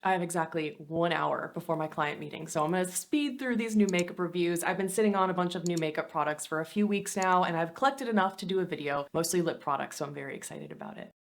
I have exactly 1 hour before my client meeting, so I'm gonna speed through these new makeup reviews. I've been sitting on a bunch of new makeup products for a few weeks now, and I've collected enough to do a video, mostly lip products, so I'm very excited about it.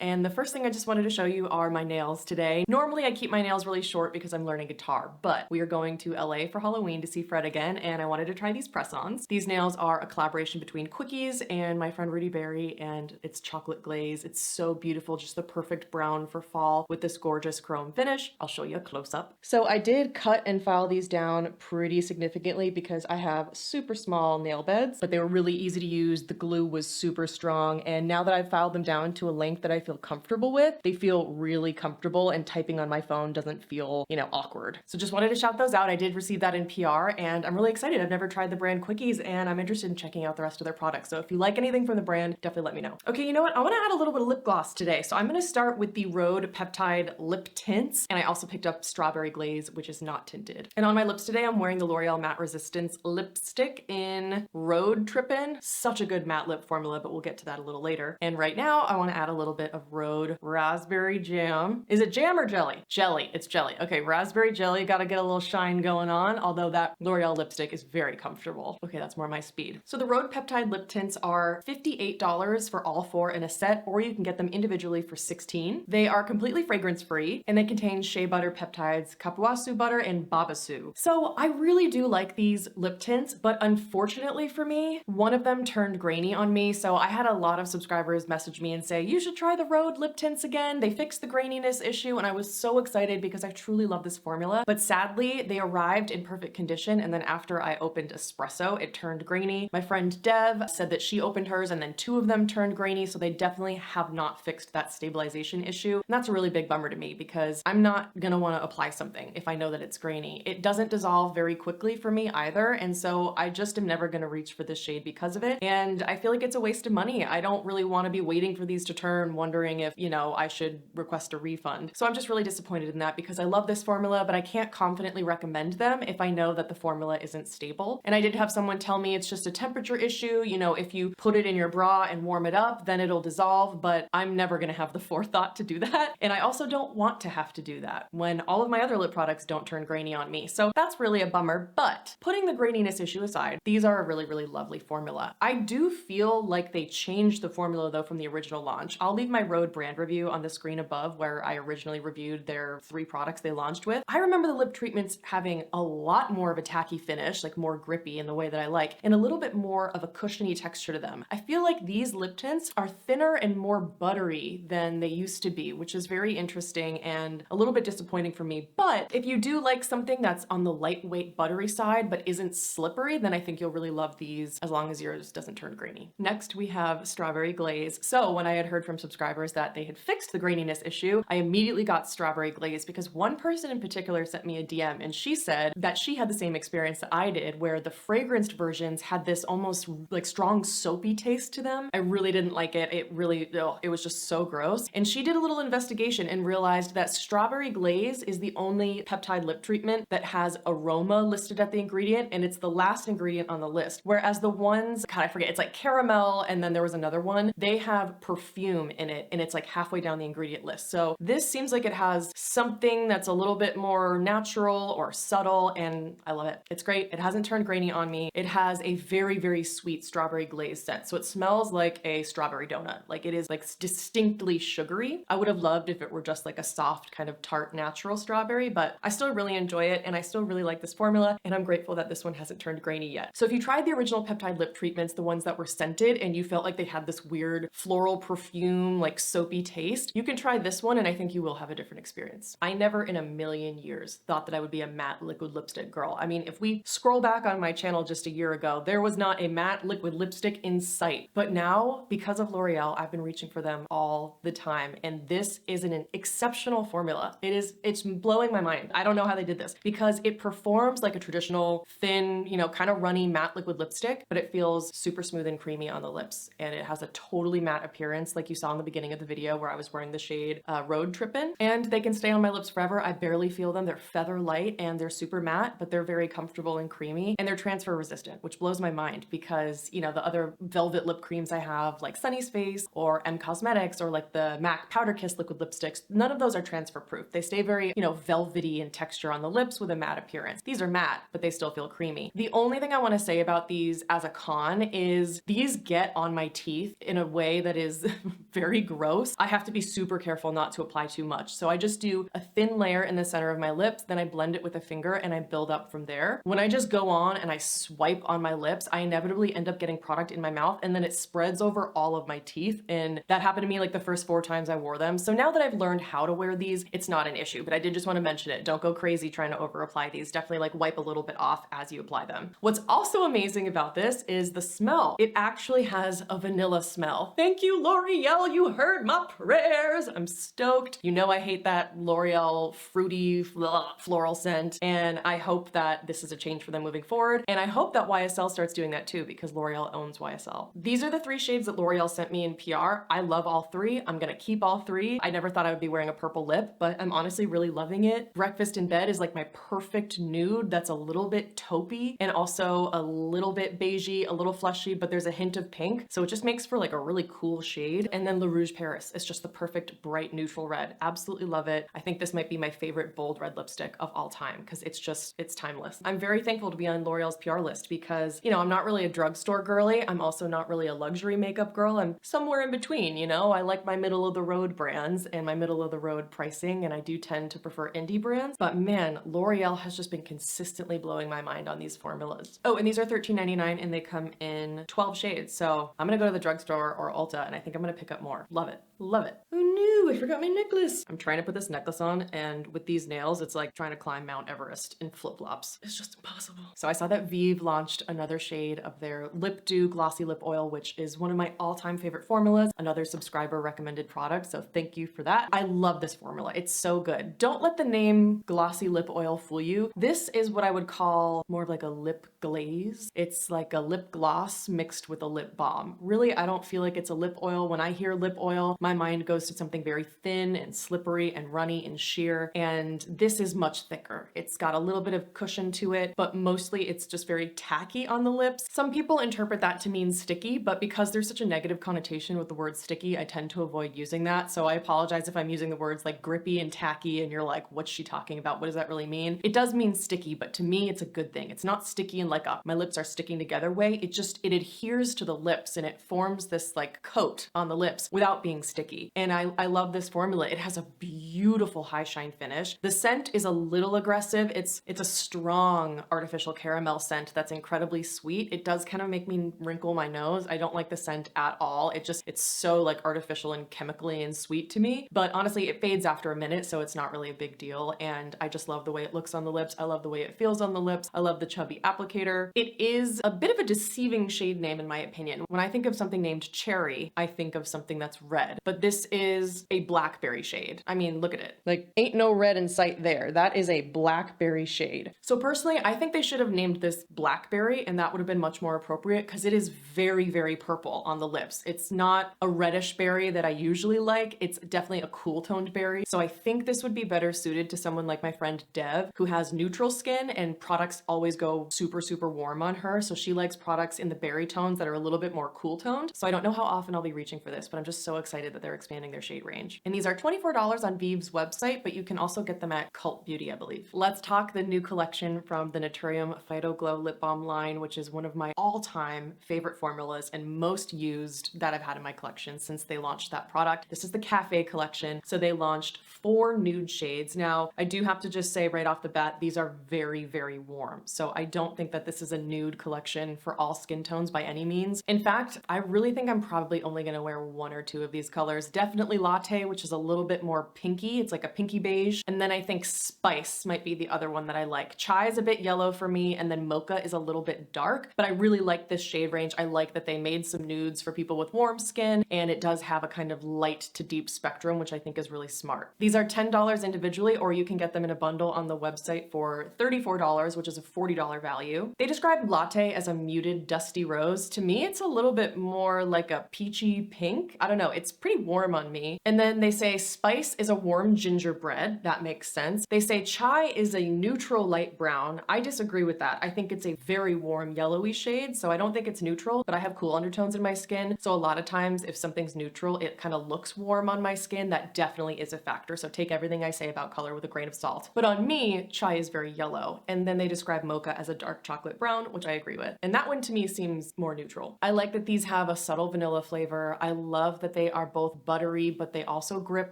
And the first thing I just wanted to show you are my nails today. Normally I keep my nails really short because I'm learning guitar, but we are going to LA for Halloween to see Fred again, and I wanted to try these press-ons. These nails are a collaboration between Quickies and my friend Rudi, and it's chocolate glaze. It's so beautiful, just the perfect brown for fall with this gorgeous chrome finish. I'll show you a close-up. So I did cut and file these down pretty significantly because I have super small nail beds, but they were really easy to use. The glue was super strong, and now that I've filed them down to a length that I feel comfortable with, they feel really comfortable, and typing on my phone doesn't feel, awkward. So just wanted to shout those out. I did receive that in PR, and I'm really excited. I've never tried the brand Quickies, and I'm interested in checking out the rest of their products. So if you like anything from the brand, definitely let me know. Okay, you know what? I want to add a little bit of lip gloss today. So I'm going to start with the Rhode Peptide Lip Tints, and I also picked up Strawberry Glaze, which is not tinted. And on my lips today, I'm wearing the L'Oreal Matte Resistance lipstick in Rhode Trippin'. Such a good matte lip formula, but we'll get to that a little later. And right now, I want to add a little bit of Rhode Raspberry Jam. Is it jam or jelly? Jelly. It's jelly. Okay, raspberry jelly. Gotta get a little shine going on, although that L'Oreal lipstick is very comfortable. Okay, that's more my speed. So the Rhode Peptide Lip Tints are $58 for all 4 in a set, or you can get them individually for $16. They are completely fragrance-free, and they contain shea butter peptides, kapuasu butter, and babasu. So I really do like these lip tints, but unfortunately for me, one of them turned grainy on me, so I had a lot of subscribers message me and say, you should try the Rhode lip tints again. They fixed the graininess issue, and I was so excited because I truly love this formula. But sadly, they arrived in perfect condition, and then after I opened espresso, it turned grainy. My friend Dev said that she opened hers and then 2 of them turned grainy, so they definitely have not fixed that stabilization issue. And that's a really big bummer to me because I'm not gonna want to apply something if I know that it's grainy. It doesn't dissolve very quickly for me either, and so I just am never gonna reach for this shade because of it. And I feel like it's a waste of money. I don't really want to be waiting for these to turn, wondering if, I should request a refund. So I'm just really disappointed in that because I love this formula, but I can't confidently recommend them if I know that the formula isn't stable. And I did have someone tell me it's just a temperature issue. If you put it in your bra and warm it up, then it'll dissolve, but I'm never gonna have the forethought to do that. And I also don't want to have to do that when all of my other lip products don't turn grainy on me. So that's really a bummer, but putting the graininess issue aside, these are a really, really lovely formula. I do feel like they changed the formula though from the original launch. I'll leave my Rhode brand review on the screen above where I originally reviewed their 3 products they launched with. I remember the lip treatments having a lot more of a tacky finish, like more grippy in the way that I like, and a little bit more of a cushiony texture to them. I feel like these lip tints are thinner and more buttery than they used to be, which is very interesting and a little bit disappointing for me. But if you do like something that's on the lightweight buttery side but isn't slippery, then I think you'll really love these as long as yours doesn't turn grainy. Next, we have Strawberry Glaze. So when I had heard from subscribers that they had fixed the graininess issue, I immediately got Strawberry Glaze because one person in particular sent me a DM and she said that she had the same experience that I did where the fragranced versions had this almost like strong soapy taste to them. I really didn't like it. It was just so gross. And she did a little investigation and realized that Strawberry Glaze is the only peptide lip treatment that has aroma listed at the ingredient, and it's the last ingredient on the list. Whereas the ones, God, I forget, it's like caramel, and then there was another one, they have perfume in it, and it's like halfway down the ingredient list. So this seems like it has something that's a little bit more natural or subtle, and I love it. It's great. It hasn't turned grainy on me. It has a very, very sweet strawberry glaze scent. So it smells like a strawberry donut. Like it is like distinctly sugary. I would have loved if it were just like a soft kind of tart natural strawberry, but I still really enjoy it and I still really like this formula, and I'm grateful that this one hasn't turned grainy yet. So if you tried the original peptide lip treatments, the ones that were scented, and you felt like they had this weird floral perfume, like soapy taste, you can try this one and I think you will have a different experience. I never in a million years thought that I would be a matte liquid lipstick girl. I mean, if we scroll back on my channel just a year ago, there was not a matte liquid lipstick in sight. But now, because of L'Oreal, I've been reaching for them all the time, and this is an exceptional formula. It's blowing my mind. I don't know how they did this because it performs like a traditional thin, kind of runny matte liquid lipstick, but it feels super smooth and creamy on the lips, and it has a totally matte appearance like you saw in the beginning beginning of the video where I was wearing the shade Road Trippin', and they can stay on my lips forever. I barely feel them. They're feather light and they're super matte, but they're very comfortable and creamy, and they're transfer resistant, which blows my mind because, you know, the other velvet lip creams I have, like Sunny's Face or M Cosmetics or like the MAC Powder Kiss liquid lipsticks, none of those are transfer proof. They stay very, you know, velvety in texture on the lips with a matte appearance. These are matte, but they still feel creamy. The only thing I want to say about these as a con is these get on my teeth in a way that is very gross. I have to be super careful not to apply too much. So I just do a thin layer in the center of my lips, then I blend it with a finger and I build up from there. When I just go on and I swipe on my lips, I inevitably end up getting product in my mouth and then it spreads over all of my teeth. And that happened to me like the first 4 times I wore them. So now that I've learned how to wear these, it's not an issue, but I did just want to mention it. Don't go crazy trying to over apply these. Definitely like wipe a little bit off as you apply them. What's also amazing about this is the smell. It actually has a vanilla smell. Thank you, L'Oreal. You heard my prayers. I'm stoked. You know I hate that L'Oreal fruity floral scent, and I hope that this is a change for them moving forward. And I hope that YSL starts doing that too, because L'Oreal owns YSL. These are the 3 shades that L'Oreal sent me in PR. I love all 3. I'm gonna keep all 3. I never thought I would be wearing a purple lip, but I'm honestly really loving it. Breakfast in Bed is like my perfect nude that's a little bit taupey and also a little bit beigey, a little fleshy, but there's a hint of pink. So it just makes for like a really cool shade. And then Le Rouge Paris is just the perfect bright neutral red. Absolutely love it. I think this might be my favorite bold red lipstick of all time because it's timeless. I'm very thankful to be on L'Oreal's PR list because, you know, I'm not really a drugstore girly. I'm also not really a luxury makeup girl. I'm somewhere in between, you know? I like my middle of the road brands and my middle of the road pricing, and I do tend to prefer indie brands. But man, L'Oreal has just been consistently blowing my mind on these formulas. Oh, and these are $13.99 and they come in 12 shades. So I'm gonna go to the drugstore or Ulta and I think I'm gonna pick up more. Love it. Love it. Who knew? I forgot my necklace. I'm trying to put this necklace on, and with these nails, it's like trying to climb Mount Everest in flip-flops. It's just impossible. So I saw that Vieve launched another shade of their Lip Dew Glossy Lip Oil, which is one of my all-time favorite formulas, another subscriber recommended product, so thank you for that. I love this formula. It's so good. Don't let the name Glossy Lip Oil fool you. This is what I would call more of like a lip glaze. It's like a lip gloss mixed with a lip balm. Really, I don't feel like it's a lip oil. When I hear lip oil, my mind goes to something very thin and slippery and runny and sheer, and this is much thicker. It's got a little bit of cushion to it, but mostly it's just very tacky on the lips. Some people interpret that to mean sticky, but because there's such a negative connotation with the word sticky, I tend to avoid using that. So I apologize if I'm using the words like grippy and tacky and you're like, what's she talking about? What does that really mean? It does mean sticky, but to me, it's a good thing. It's not sticky in like a my lips are sticking together way. It adheres to the lips and it forms this like coat on the lips without being sticky. And I love this formula. It has a beautiful high shine finish. The scent is a little aggressive. It's a strong artificial caramel scent that's incredibly sweet. It does kind of make me wrinkle my nose. I don't like the scent at all. It's so like artificial and chemically and sweet to me. But honestly, it fades after a minute, so it's not really a big deal. And I just love the way it looks on the lips. I love the way it feels on the lips. I love the chubby applicator. It is a bit of a deceiving shade name in my opinion. When I think of something named Cherry, I think of something that's red. But this is a blackberry shade. I mean, look at it. Like, ain't no red in sight there. That is a blackberry shade. So personally, I think they should have named this blackberry, and that would have been much more appropriate because it is very, very purple on the lips. It's not a reddish berry that I usually like. It's definitely a cool toned berry. So I think this would be better suited to someone like my friend Dev, who has neutral skin and products always go super, super warm on her. So she likes products in the berry tones that are a little bit more cool toned. So I don't know how often I'll be reaching for this, but I'm just so excited that they're expanding their shade range. And these are $24 on Vieve's website, but you can also get them at Cult Beauty, I believe. Let's talk the new collection from the Naturium Phyto Glow Lip Balm line, which is one of my all-time favorite formulas and most used that I've had in my collection since they launched that product. This is the Cafe collection. So they launched 4 nude shades. Now, I do have to just say right off the bat, these are very, very warm. So I don't think that this is a nude collection for all skin tones by any means. In fact, I really think I'm probably only gonna wear 1 or 2 of these colors. Definitely Latte, which is a little bit more pinky. It's like a pinky beige. And then I think Spice might be the other one that I like. Chai is a bit yellow for me, and then Mocha is a little bit dark, but I really like this shade range. I like that they made some nudes for people with warm skin, and it does have a kind of light to deep spectrum, which I think is really smart. These are $10 individually, or you can get them in a bundle on the website for $34, which is a $40 value. They describe Latte as a muted, dusty rose. To me, it's a little bit more like a peachy pink. I don't know. know, it's pretty warm on me. And then they say spice is a warm gingerbread. That makes sense. They say chai is a neutral light brown. I disagree with that. I think it's a very warm yellowy shade, so I don't think it's neutral, but I have cool undertones in my skin. So a lot of times if something's neutral, it kind of looks warm on my skin. That definitely is a factor. So take everything I say about color with a grain of salt. But on me, chai is very yellow. And then they describe mocha as a dark chocolate brown, which I agree with. And that one to me seems more neutral. I like that these have a subtle vanilla flavor. I love that they are both buttery, but they also grip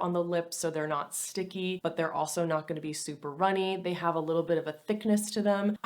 on the lips, so they're not sticky, but they're also not going to be super runny. They have a little bit of a thickness to them.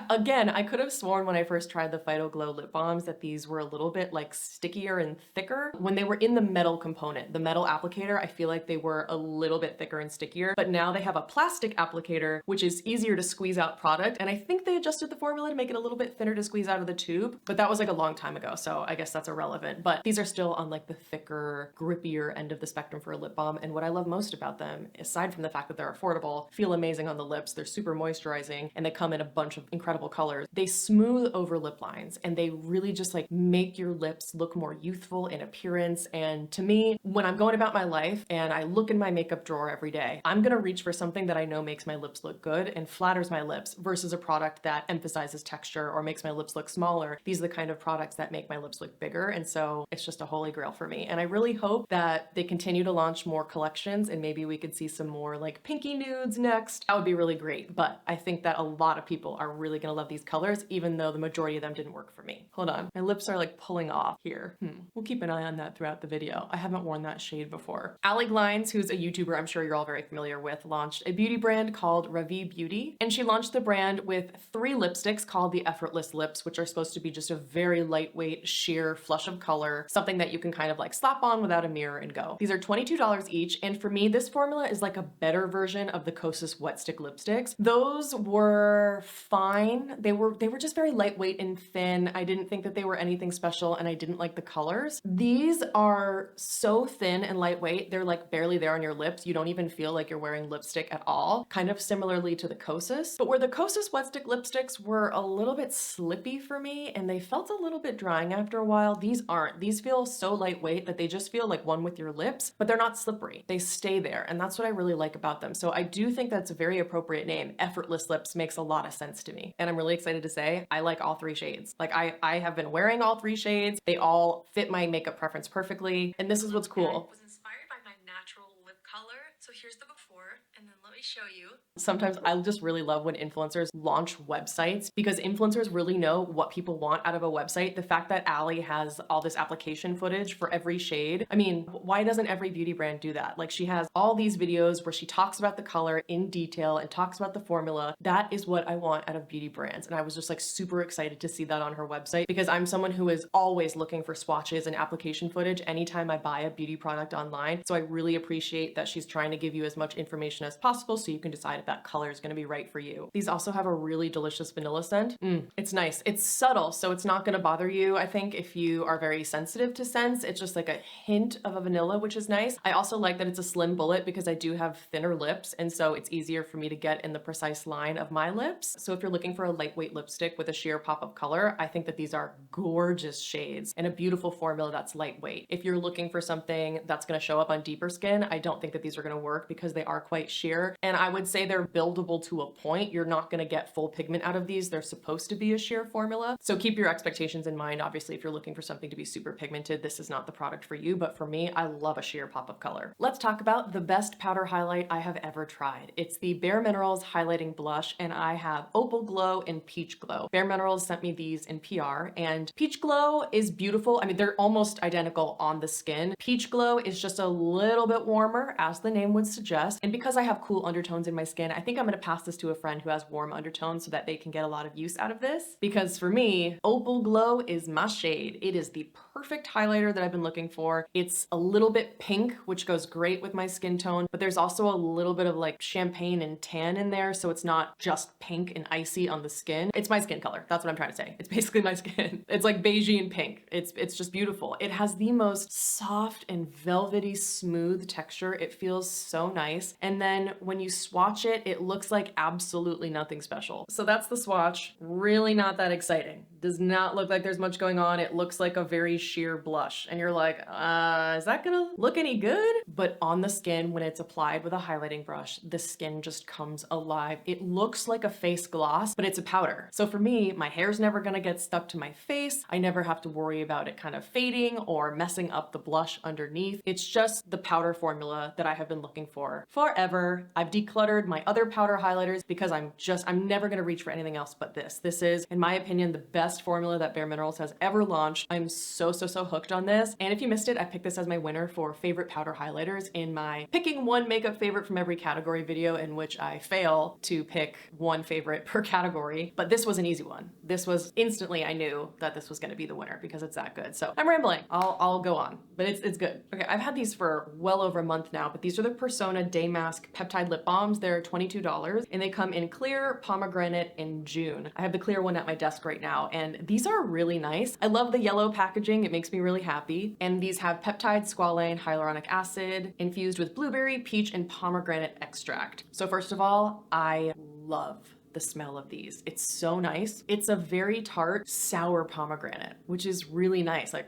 Again, I could have sworn when I first tried the Phyto Glow lip balms that these were a little bit like stickier and thicker. When they were in the metal component, the metal applicator, I feel like they were a little bit thicker and stickier, but now they have a plastic applicator, which is easier to squeeze out product. And I think they adjusted the formula to make it a little bit thinner to squeeze out of the tube, but that was like a long time ago, so I guess that's irrelevant. But these are still on like the thicker, grippier end of the spectrum for a lip balm. And what I love most about them, aside from the fact that they're affordable, feel amazing on the lips, they're super moisturizing, and they come in a bunch of incredible colors. They smooth over lip lines, and they really just like make your lips look more youthful in appearance. And to me, when I'm going about my life and I look in my makeup drawer every day, I'm gonna reach for something that I know makes my lips look good and flatters my lips versus a product that emphasizes texture or makes my lips look smaller. These are the kind of products that make my lips look bigger, and so it's just a holy grail for me. And I really hope that they continue to launch more collections, and maybe we could see some more like pinky nudes next. That would be really great, but I think that a lot of people are really gonna love these colors, even though the majority of them didn't work for me. Hold on, my lips are like pulling off here. We'll keep an eye on that throughout the video. I haven't worn that shade before. Allie Glines, who's a YouTuber I'm sure you're all very familiar with, launched a beauty brand called Ravie Beauty, and she launched the brand with 3 lipsticks called the Effortless lips, which are supposed to be just a very lightweight, sheer flush of color, something that you can kind of like slap on without a mirror and go. These are $22 each, and for me, this formula is like a better version of the Kosas Wet Stick lipsticks. Those were fine. They were just very lightweight and thin. I didn't think that they were anything special, and I didn't like the colors. These are so thin and lightweight, they're like barely there on your lips. You don't even feel like you're wearing lipstick at all, kind of similarly to the Kosas. But where the Kosas Wet Stick lipsticks were a little bit slippy for me, and they felt a little bit drying after a while, these aren't. These feel so lightweight that they just feel like one with your lips, but they're not slippery. They stay there, and that's what I really like about them. So I do think that's a very appropriate name. Effortless lips makes a lot of sense to me, and I'm really excited to say I like all 3 shades. Like I have been wearing all 3 shades. They all fit my makeup preference perfectly, and this is what's cool. Was inspired by my natural lip color. So here's the before, and then let me show you. Sometimes I just really love when influencers launch websites, because influencers really know what people want out of a website. The fact that Allie has all this application footage for every shade. I mean, why doesn't every beauty brand do that? Like, she has all these videos where she talks about the color in detail and talks about the formula. That is what I want out of beauty brands. And I was just like super excited to see that on her website, because I'm someone who is always looking for swatches and application footage anytime I buy a beauty product online. So I really appreciate that she's trying to give you as much information as possible so you can decide if that color is going to be right for you. These also have a really delicious vanilla scent. It's nice. It's subtle, so it's not going to bother you. I think if you are very sensitive to scents, it's just like a hint of a vanilla, which is nice. I also like that it's a slim bullet because I do have thinner lips, and so it's easier for me to get in the precise line of my lips. So if you're looking for a lightweight lipstick with a sheer pop of color, I think that these are gorgeous shades and a beautiful formula that's lightweight. If you're looking for something that's going to show up on deeper skin, I don't think that these are going to work because they are quite sheer, and I would say they're buildable to a point. You're not going to get full pigment out of these. They're supposed to be a sheer formula, so keep your expectations in mind. Obviously, if you're looking for something to be super pigmented, this is not the product for you, but for me, I love a sheer pop of color. Let's talk about the best powder highlight I have ever tried. It's the Bare Minerals Highlighting Blush, and I have Opal Glow and Peach Glow. Bare Minerals sent me these in PR, and Peach Glow is beautiful. I mean, they're almost identical on the skin. Peach Glow is just a little bit warmer, as the name would suggest, and because I have cool undertones in my skin, I think I'm gonna pass this to a friend who has warm undertones so that they can get a lot of use out of this, because for me, Opal Glow is my shade. It is the perfect highlighter that I've been looking for. It's a little bit pink, which goes great with my skin tone, but there's also a little bit of like champagne and tan in there, so it's not just pink and icy on the skin. It's my skin color. That's what I'm trying to say. It's basically my skin. It's like beigey and pink. It's just beautiful. It has the most soft and velvety smooth texture. It feels so nice. And then when you swatch it, it looks like absolutely nothing special. So that's the swatch. Really not that exciting. does not look like there's much going on. It looks like a very sheer blush. And you're like, is that gonna look any good? But on the skin, when it's applied with a highlighting brush, the skin just comes alive. It looks like a face gloss, but it's a powder. So for me, my hair's never gonna get stuck to my face. I never have to worry about it kind of fading or messing up the blush underneath. It's just the powder formula that I have been looking for forever. I've decluttered my other powder highlighters because I'm never gonna reach for anything else but this. This is, in my opinion, the best formula that Bare Minerals has ever launched. I'm so hooked on this. And if you missed it, I picked this as my winner for favorite powder highlighters in my picking one makeup favorite from every category video, in which I fail to pick one favorite per category. But this was an easy one. This was instantly, I knew that this was gonna be the winner because it's that good. So I'm rambling, I'll go on, but it's good. Okay, I've had these for well over a month now, but these are the Persona DayMask Peptide Lip Balms. They're $22 and they come in clear, pomegranate, and June. I have the clear one at my desk right now, and these are really nice. I love the yellow packaging. It makes me really happy. And these have peptide, squalane, hyaluronic acid infused with blueberry, peach, and pomegranate extract. So first of all, I love the smell of these. It's so nice. It's a very tart, sour pomegranate, which is really nice. Like,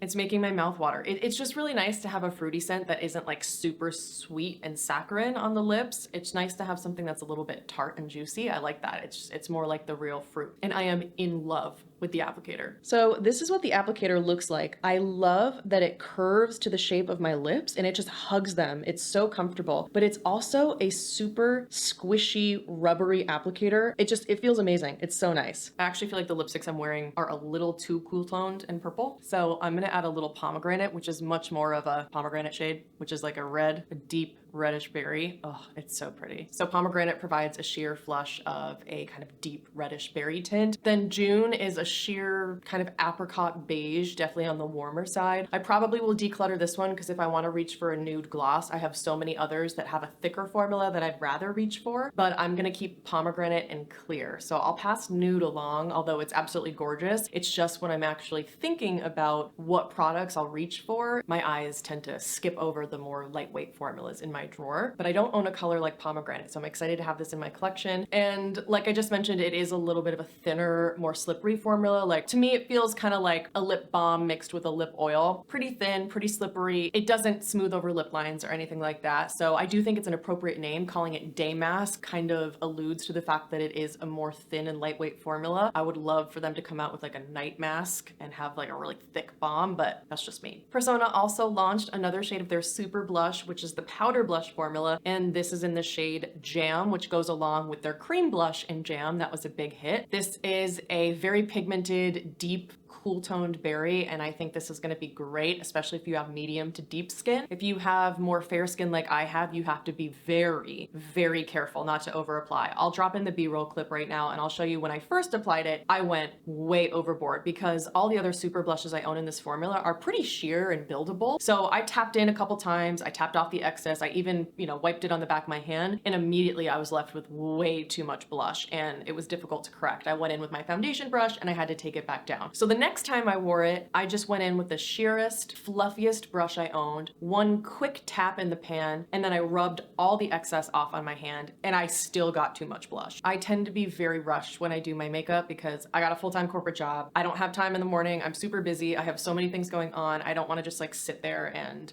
it's making my mouth water. It's just really nice to have a fruity scent that isn't like super sweet and saccharine on the lips. It's nice to have something that's a little bit tart and juicy. I like that. It's more like the real fruit. And I am in love with the applicator. So this is what the applicator looks like. I love that it curves to the shape of my lips and it just hugs them. It's so comfortable, but it's also a super squishy, rubbery applicator. It feels amazing. It's so nice. I actually feel like the lipsticks I'm wearing are a little too cool toned and purple. So I'm gonna add a little pomegranate, which is much more of a pomegranate shade, which is like a deep reddish berry. Oh, it's so pretty. So pomegranate provides a sheer flush of a kind of deep reddish berry tint. Then June is a sheer kind of apricot beige, definitely on the warmer side. I probably will declutter this one because if I want to reach for a nude gloss, I have so many others that have a thicker formula that I'd rather reach for, but I'm gonna keep pomegranate and clear. So I'll pass nude along, although it's absolutely gorgeous. It's just when I'm actually thinking about what products I'll reach for, my eyes tend to skip over the more lightweight formulas in my drawer, but I don't own a color like pomegranate, so I'm excited to have this in my collection. And like I just mentioned, it is a little bit of a thinner, more slippery formula. Like to me, it feels kind of like a lip balm mixed with a lip oil. Pretty thin, pretty slippery. It doesn't smooth over lip lines or anything like that. So I do think it's an appropriate name. Calling it DayMask kind of alludes to the fact that it is a more thin and lightweight formula. I would love for them to come out with like a night mask and have like a really thick balm, but that's just me. Persona also launched another shade of their super blush, which is the powder blush formula, and this is in the shade Jam, which goes along with their cream blush in Jam. That was a big hit. This is a very pigmented, deep, cool toned berry, and I think this is going to be great, especially if you have medium to deep skin. If you have more fair skin like I have, you have to be very careful not to over apply. I'll drop in the B-roll clip right now and I'll show you when I first applied it, I went way overboard because all the other super blushes I own in this formula are pretty sheer and buildable. So I tapped in a couple times, I tapped off the excess, I even, wiped it on the back of my hand, and immediately I was left with way too much blush and it was difficult to correct. I went in with my foundation brush and I had to take it back down. So the next time I wore it, I just went in with the sheerest, fluffiest brush I owned, one quick tap in the pan, and then I rubbed all the excess off on my hand, and I still got too much blush. I tend to be very rushed when I do my makeup because I got a full-time corporate job. I don't have time in the morning. I'm super busy. I have so many things going on. I don't want to just like sit there and,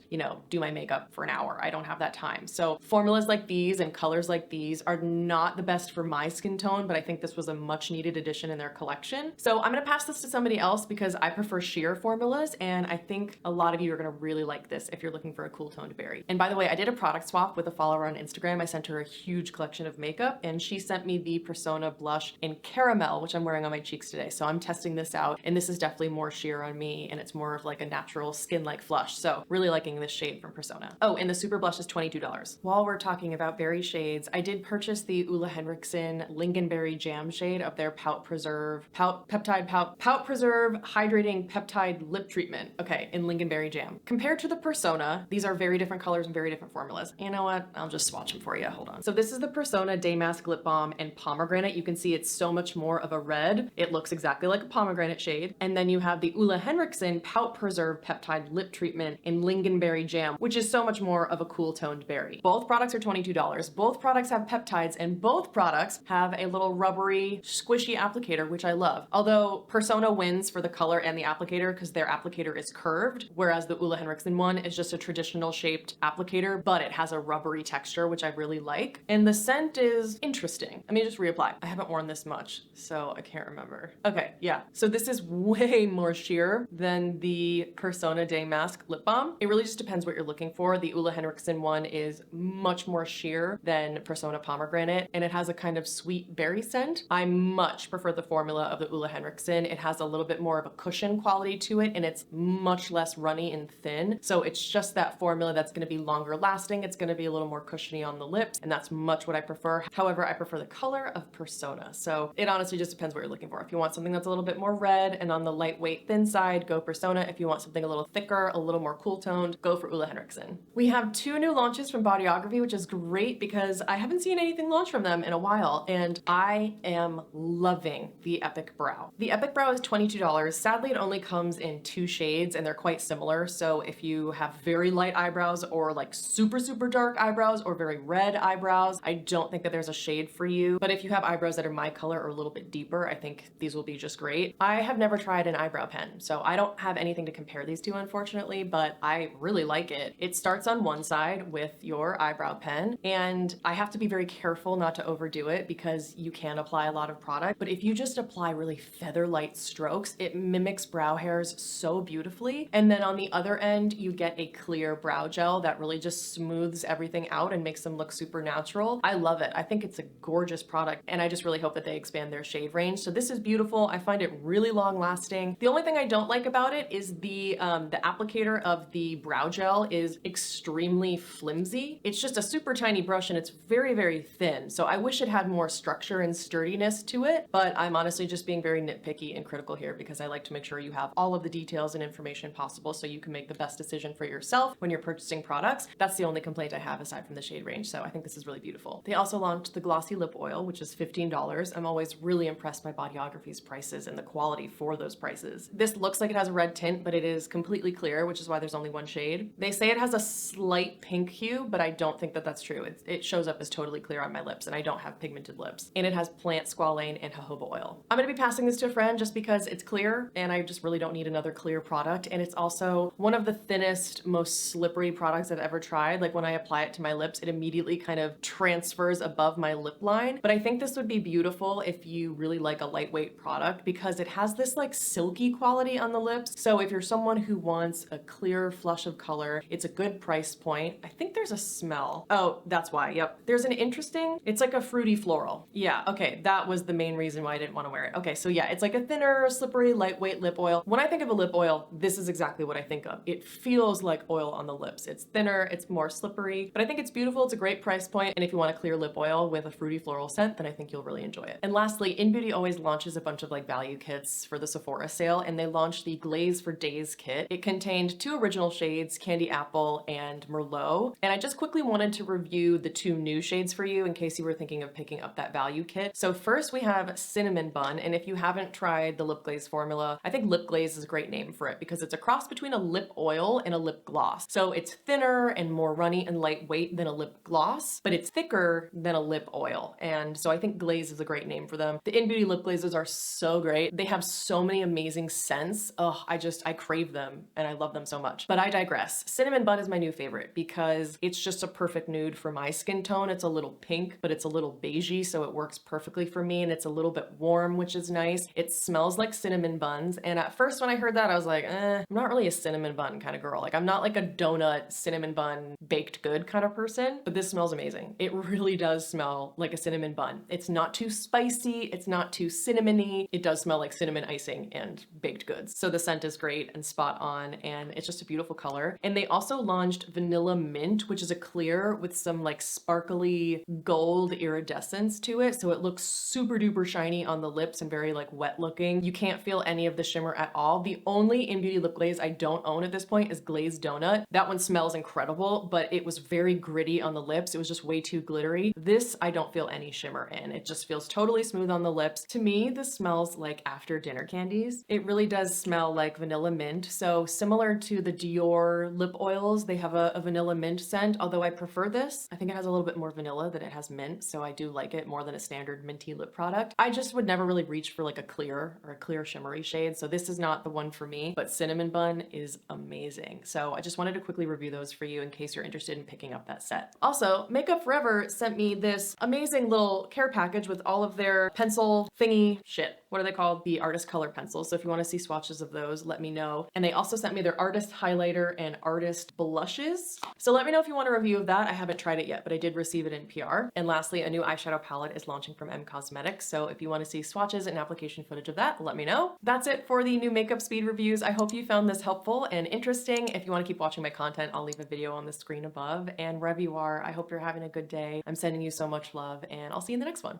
do my makeup for an hour. I don't have that time. So formulas like these and colors like these are not the best for my skin tone, but I think this was a much needed addition in their collection. So I'm gonna pass this to somebody else because I prefer sheer formulas, and I think a lot of you are gonna really like this if you're looking for a cool toned berry. And by the way, I did a product swap with a follower on Instagram. I sent her a huge collection of makeup, and she sent me the Persona blush in caramel, which I'm wearing on my cheeks today. So I'm testing this out, and this is definitely more sheer on me, and it's more of like a natural skin-like flush. So really liking this shade from Persona. Oh, and the super blush is $22. While we're talking about berry shades, I did purchase the Henriksen Lingonberry Jam shade of their Pout Peptide Pout Preserve Preserve Hydrating Peptide Lip Treatment, okay, in Lingonberry Jam. Compared to the Persona, these are very different colors and very different formulas. You know what? I'll just swatch them for you. Hold on. So this is the Persona DayMask Lip Balm and Pomegranate. You can see it's so much more of a red. It looks exactly like a pomegranate shade. And then you have the Henriksen Pout Preserve Peptide Lip Treatment in Lingonberry Jam, which is so much more of a cool toned berry. Both products are $22. Both products have peptides and both products have a little rubbery, squishy applicator, which I love. Although Persona wins for the color and the applicator because their applicator is curved, whereas the Henriksen one is just a traditional shaped applicator, but it has a rubbery texture, which I really like. And the scent is interesting. Let me just reapply. I haven't worn this much, so I can't remember. Okay, yeah. So this is way more sheer than the Persona DayMask Lip Balm. It really just depends what you're looking for. The Henriksen one is much more sheer than Persona Pomegranate, and it has a kind of sweet berry scent. I much prefer the formula of the Henriksen. It has a little bit more of a cushion quality to it, and it's much less runny and thin. So it's just that formula that's going to be longer lasting. It's going to be a little more cushiony on the lips, and that's much what I prefer. However, I prefer the color of Persona. So it honestly just depends what you're looking for. If you want something that's a little bit more red and on the lightweight thin side, go Persona. If you want something a little thicker, a little more cool toned, go for Henriksen. We have 2 new launches from Bodyography, which is great because I haven't seen anything launch from them in a while, and I am loving the Epic Brow. The Epic Brow is $22. Sadly, it only comes in 2 shades and they're quite similar. So if you have very light eyebrows or like super, super dark eyebrows or very red eyebrows, I don't think that there's a shade for you. But if you have eyebrows that are my color or a little bit deeper, I think these will be just great. I have never tried an eyebrow pen, so I don't have anything to compare these to, unfortunately, but I really like it. It starts on one side with your eyebrow pen, and I have to be very careful not to overdo it because you can apply a lot of product, but if you just apply really feather light strokes, it mimics brow hairs so beautifully. And then on the other end, you get a clear brow gel that really just smooths everything out and makes them look super natural. I love it. I think it's a gorgeous product, and I just really hope that they expand their shade range. So this is beautiful. I find it really long lasting. The only thing I don't like about it is the applicator of the brow gel is extremely flimsy. It's just a super tiny brush and it's very, very thin. So I wish it had more structure and sturdiness to it, but I'm honestly just being very nitpicky and critical here because I like to make sure you have all of the details and information possible so you can make the best decision for yourself when you're purchasing products. That's the only complaint I have aside from the shade range. So I think this is really beautiful. They also launched the Glossy Lip Oil, which is $15. I'm always really impressed by Bodyography's prices and the quality for those prices. This looks like it has a red tint, but it is completely clear, which is why there's only 1 shade. They say it has a slight pink hue, but I don't think that that's true. It shows up as totally clear on my lips, and I don't have pigmented lips. And it has plant squalane and jojoba oil. I'm gonna be passing this to a friend just because it's clear, and I just really don't need another clear product. And it's also one of the thinnest, most slippery products I've ever tried. Like when I apply it to my lips, it immediately kind of transfers above my lip line. But I think this would be beautiful if you really like a lightweight product because it has this like silky quality on the lips. So if you're someone who wants a clear flush of color, it's a good price point. I think there's a smell. Oh, that's why. Yep. There's an interesting, it's like a fruity floral. Yeah. Okay. That was the main reason why I didn't want to wear it. Okay. So yeah, it's like a thinner, slippery, lightweight lip oil. When I think of a lip oil, this is exactly what I think of. It feels like oil on the lips. It's thinner, it's more slippery, but I think it's beautiful. It's a great price point. And if you want a clear lip oil with a fruity floral scent, then I think you'll really enjoy it. And lastly, Innbeauty always launches a bunch of like value kits for the Sephora sale, and they launched the Glaze for Days kit. It contained 2 original shades, Candy Apple and Merlot. And I just quickly wanted to review the 2 new shades for you in case you were thinking of picking up that value kit. So first we have Cinnamon Bun, and if you haven't tried the lip glaze formula, I think lip glaze is a great name for it because it's a cross between a lip oil and a lip gloss. So it's thinner and more runny and lightweight than a lip gloss, but it's thicker than a lip oil. And so I think glaze is a great name for them. The Innbeauty lip glazes are so great. They have so many amazing scents. Oh, I crave them and I love them so much. But I digress. Cinnamon Bun is my new favorite because it's just a perfect nude for my skin tone. It's a little pink, but it's a little beigey, so it works perfectly for me, and it's a little bit warm, which is nice. It smells like cinnamon buns, and at first when I heard that, I was like, I'm not really a cinnamon bun kind of girl. Like, I'm not like a donut cinnamon bun baked good kind of person, but this smells amazing. It really does smell like a cinnamon bun. It's not too spicy, it's not too cinnamony. It does smell like cinnamon icing and baked goods. So the scent is great and spot on, and it's just a beautiful color. And they also launched Vanilla Mint, which is a clear with some like sparkly gold iridescence to it. So it looks super duper shiny on the lips and very like wet looking. You can't feel feel any of the shimmer at all. The only Innbeauty lip glaze I don't own at this point is Glazed Donut. That one smells incredible, but it was very gritty on the lips. It was just way too glittery. This, I don't feel any shimmer in. It just feels totally smooth on the lips. To me, this smells like after dinner candies. It really does smell like vanilla mint. So similar to the Dior lip oils, they have a vanilla mint scent, although I prefer this. I think it has a little bit more vanilla than it has mint, so I do like it more than a standard minty lip product. I just would never really reach for like a clear or a clear shimmery shade, so this is not the one for me, but Cinnamon Bun is amazing. So I just wanted to quickly review those for you in case you're interested in picking up that set. Also, Makeup Forever sent me this amazing little care package with all of their pencil thingy shit. What are they called? The artist color pencils. So if you want to see swatches of those, let me know. And they also sent me their artist highlighter and artist blushes. So let me know if you want a review of that. I haven't tried it yet, but I did receive it in PR. And lastly, a new eyeshadow palette is launching from M Cosmetics. So if you want to see swatches and application footage of that, let me know. That's it for the new makeup speed reviews. I hope you found this helpful and interesting. If you want to keep watching my content, I'll leave a video on the screen above. And wherever you are, I hope you're having a good day. I'm sending you so much love, and I'll see you in the next one.